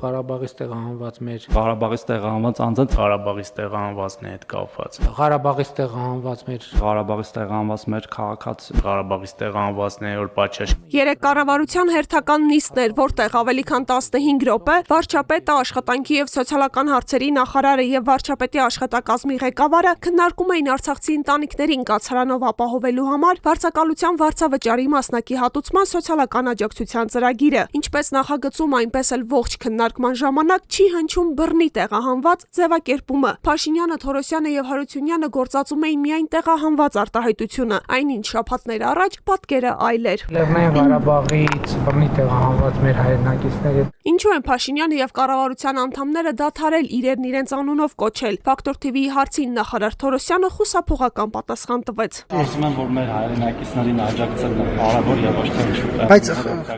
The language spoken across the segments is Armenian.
Ղարաբաղից տեղահանված մեր Ղարաբաղից տեղահանված անձանց Ղարաբաղից տեղահանվածների հետ կապված Ղարաբաղից տեղահանված մեր Ղարաբաղից տեղահանված մեր քաղաքացի Ղարաբաղից տեղահանվածների որ պատշաճ Երեք կառավարության հերթական նիստն էր, որտեղ ավելի քան 15 րոպե վարչապետը, աշխատանքի եւ սոցիալական հարցերի նախարարը եւ վարչապետի աշխատակազմի ղեկավարը քննարկում էին արցախցի ընտանիքներին կացարանով ապահովելու համար վարձակալության վարձավճարի մասնակի հատուցման սոցիալական աջակցության ծրագիրը, ինչպես նախագծում, այնպես էլ ողջ քննարկման ժամանակ չի հնչում բռնի տեղահանված ձևակերպումը։ Փաշինյանը, Թորոսյանը եւ Հարությունյանը գործածում էին միայն տեղահանված արտահայտությունը, այնինչ շաբաթներ առաջ պատկերը այլ էր։ Լեռնային Ղարաբաղից բռնի տեղահանված մեր հայրենակիցները Ինչու են Փաշինյանը եւ կառավարության անդամները դադարել իրերն իրենց անունով կոչել։ Ֆակտոր TV-ի հարցին նախարար Թորոսյանը խուսափողական պատասխան տվեց։ Ասում են, որ մեր հայրենակիցներին աջակցելն է կարևոր եւ ոչ թե ինչ-որ։ Բայց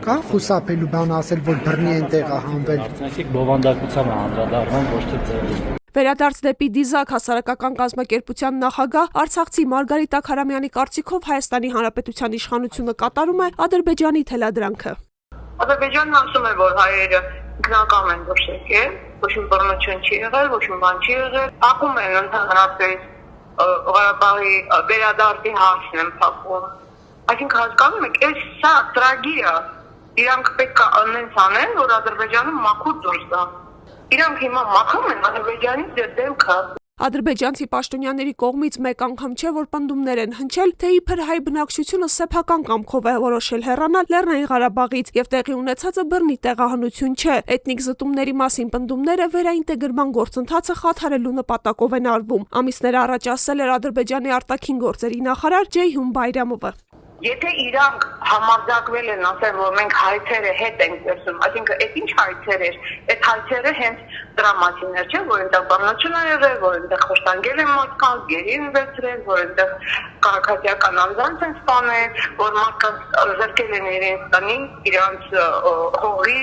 կա խուսափելու բան ասել, որ բռնի են տեղահանվել։ Արդյոք բովանդակությանը անդրադառնան ոչ թե ձեռին։ Վերադարձ դեպի Դիզակ հասարակական կազմակերպության նախագահ Արցախցի Մարգարիտա Քարամյանի կարծիքով Հայաստանի Հանրապետության իշխանությունը կատարում է Ադրբեջանի թելադրանքը։ Ադրբեջանն ասում է, որ հայերը ինքնակամ են դուրս եկել, ոչ մի բռնություն չի եղել, ոչ մի բան չի եղել, փակում են ընդհանրապես Ղարաբաղի վերադարձի հարցն են փակում։ Այսինքն հասկանում եք, այս սա ծրագիրը իրանք պետք է անենց անեն, որ Ադրբեջանը մաքուր դուրս գա։ Իրանք հիմա մաքրում են Ադրբեջանի դեմքը։ Ադրբեջանցի պաշտոնյաների կողմից մեկ անգամ չէ, որ պնդումներ են հնչել, թե իբր հայ բնակչությունը սեփական կամքով է որոշել հեռանալ Լեռնային Ղարաբաղից եւ տեղի ունեցածը բռնի տեղահանություն չէ։ Էթնիկ զտումների մասին պնդումները վերաինտեգրման գործընթացը խաթարելու նպատակով են արվում։ Ամիսներ առաջ ասել էր Ադրբեջանի արտաքին գործերի նախարար Ջեյհուն Բայրամովը։ Եթե իրանք համարձակվել են ասել, որ մենք հայցերը հետ ենք վերցնում, այսինքն այդ ինչ հայցեր էր, այդ հայցերը հենց դրա մասին էր, չէ՞, որ այնտեղ բռնություն ա եղել, որ այնտեղ խոշտանգել են մարդկանց, գերի են վերցրել, որ այնտեղ քաղաքացիական անձանց են սպանել, որ մարդկանց զրկել են իրենց տնին, իրանց հողի,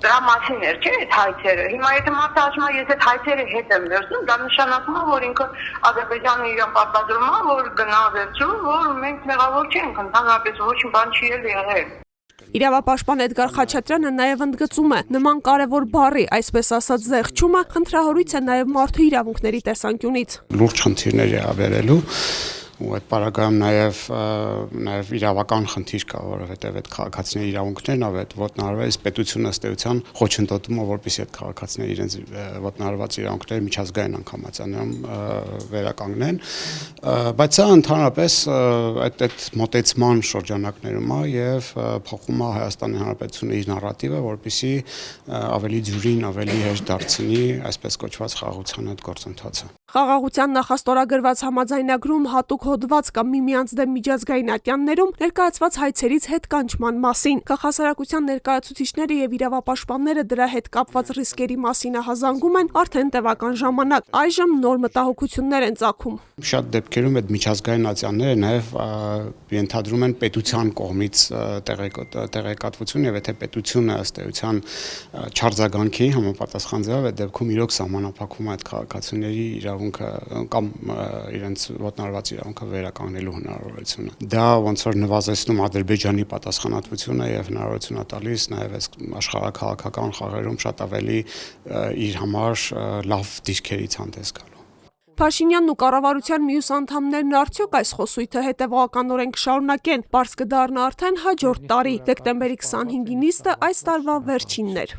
դրա մասին էր, չէ՞, այդ հայցերը։ Հիմա եթե մարդը ասում է, ես այդ հայցերը հետ եմ վերցնում, դա նշանակում է, որ ինքը Ադրբեջանը իրան պարտադրում է, որ գնա վերցրու, որ մենք մեղավոր չենք, ընդհանրապես ոչ մի բան չի եղել։ Իրավապաշտպան Էդգար Խաչատրյանը նաև ընդգծում է, նման կարևոր բառի, այսպես ասած, զեղչումը խնդրահարույց է նաև մարդու իրավունքների տեսանկյունից։ Լուրջ խնդիրներ է ավերելու ու այդ պարագայում նաև իրավական խնդիր կա, որովհետև այդ քաղաքացիների իրավունքներն ավետ ոտնահարվել, պետությունը ըստեյության խոչընդոտում է, որպեսզի այդ քաղաքացիները իրենց ոտնահարված իրավունքները միջազգային անգամացանում վերականգնեն, բայց սա ընդհանրապես այդ մոտեցման շրջանակներում է եւ փոխում է Հայաստանի Հանրապետությունը իր նարատիվը, որպեսզի ավելի դյուրին, ավելի հեշտ դարձնի այսպես կոչված խաղաղության այդ գործընթացը։ Խաղաղության նախաստորագրված համաձայնագրում հատուկ հոդված կա միմյանց դեմ միջազգային ատյաններում ներկայացված հայցերից հետկանչման մասին։ Քաղաքասարակության ներկայացուցիչները եւ իրավապաշտպանները դրա հետ կապված ռիսկերի մասին ահազանգում են արդեն տևական ժամանակ։ Այժմ նոր մտահոգություններ են ծագում։ Շատ դեպքերում այդ միջազգային ատյանները նաև ենթադրում են պետության կողմից տեղեկատվություն եւ եթե պետությունը ըստ էության չարձագանքի համապատասխան ձևով այդ դեպքում իրոք սահմանափակվում է այդ քաղաքացիների իրավունքը կամ իրենց ոտնահարված իրավունքը վերականգնելու հնարավորությունը։ Դա ոնց որ նվազեցնում Ադրբեջանի պատասխանատվությունը եւ հնարավորություն է տալիս նաեւ այս աշխարհաքաղաքական խաղերում շատ ավելի իր համար լավ դիրքերից հանդես գալու։ Փաշինյանն ու կառավարության մյուս անդամներն արդյոք այս խոսույթը հետևողականորեն կշարունակեն, պարզ կդառնա արդեն հաջորդ տարի, դեկտեմբերի 25-ի նիստը այս տարվա վերջինն էր։